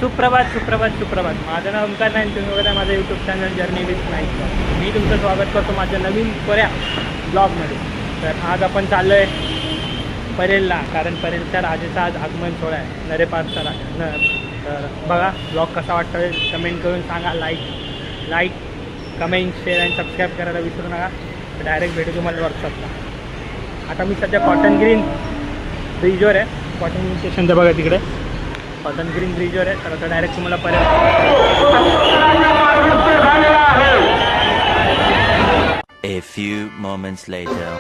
सुप्रभात सुप्रभात सुप्रभात. माझं नाव ओंकार नाईक, तुम्ही बघा माझं YouTube channel journey with Naik. मी तुमचं स्वागत करतो माझ्या नवीन पर्या ब्लॉगमध्ये. तर आज आपण चाललो आहे परेलला, कारण परेलच्या राजाचा आज आगमन सोहळा आहे, नरेपारचा राजा. तर बघा ब्लॉग कसा वाटतो कमेंट करून सांगा. लाईक कमेंट शेअर आणि सबस्क्राईब करायला विसरू नका. डायरेक्ट भेटू तुम्हाला व्हॉट्सअपला. आता मी सध्या कॉटन ग्रीन ब्रिजवर आहे. कॉटन ग्रीन स्टेशनचं बघा तिकडे कॉटन ग्रीन ब्रिजवर आहे. तर आता डायरेक्ट तुम्हाला पर्यंत A few moments later.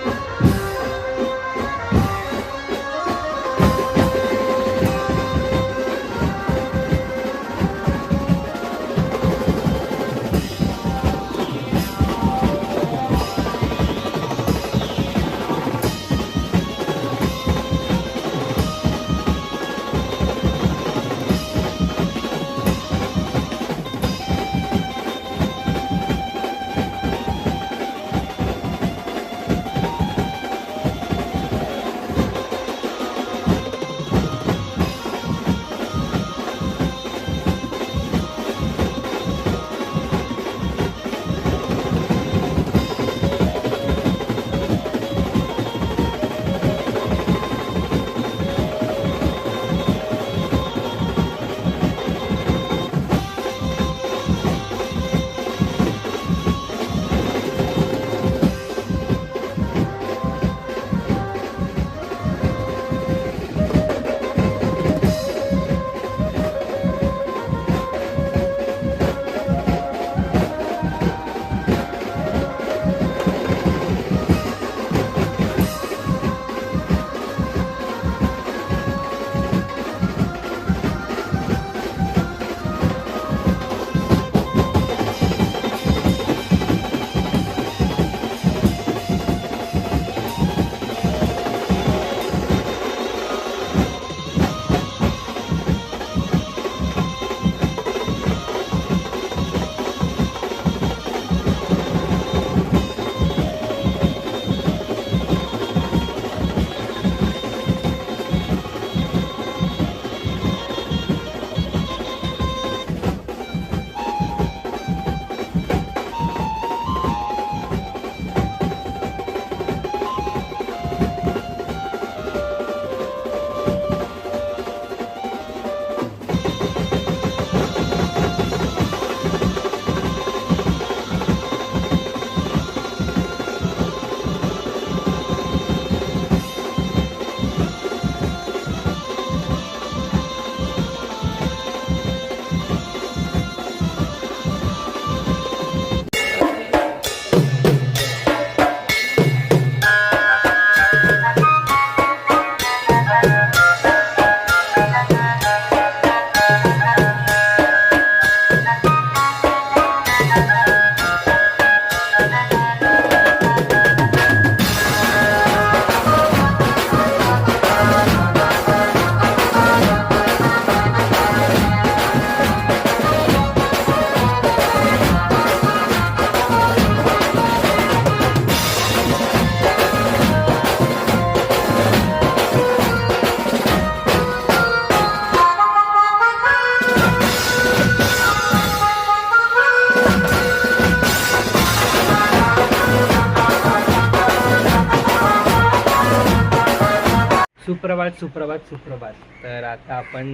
सुप्रभात सुप्रभात सुप्रभात. तर आता आपण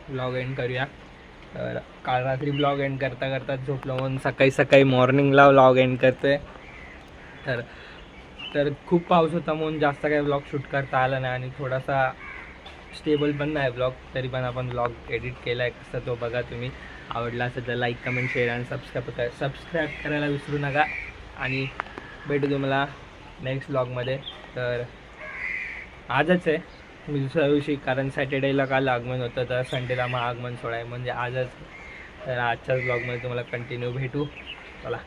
ब्लॉग एंड करूया. तर काल रात्री ब्लॉग एंड करता करता झोपलो म्हणून सकाळी मॉर्निंगला ब्लॉग एंड करतोय. तर खूप पाऊस होता म्हणून जास्त काही ब्लॉग शूट करता आला नाही आणि थोडासा स्टेबल पण नाही ब्लॉग, तरी पण आपण ब्लॉग एडिट केला आहे. कसं तो बघा तुम्ही. आवडला असेल तर लाईक कमेंट शेअर आणि सबस्क्राईब करायला विसरू नका. आणि भेटू तुम्हाला नेक्स्ट ब्लॉगमध्ये. तर आजच आहे मी दुसऱ्या दिवशी, कारण सॅटर्डेला काल आगमन होतं, तर संडेला मग आगमन सोहळा आहे म्हणजे आजच. तर आजच्याच ब्लॉगमध्ये तुम्हाला कंटिन्यू भेटू. चला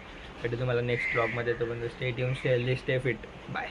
भेटू तुम्हाला नेक्स्ट ब्लॉगमध्ये. तोपर्यंत stay tune, stay healthy, stay fit. Bye.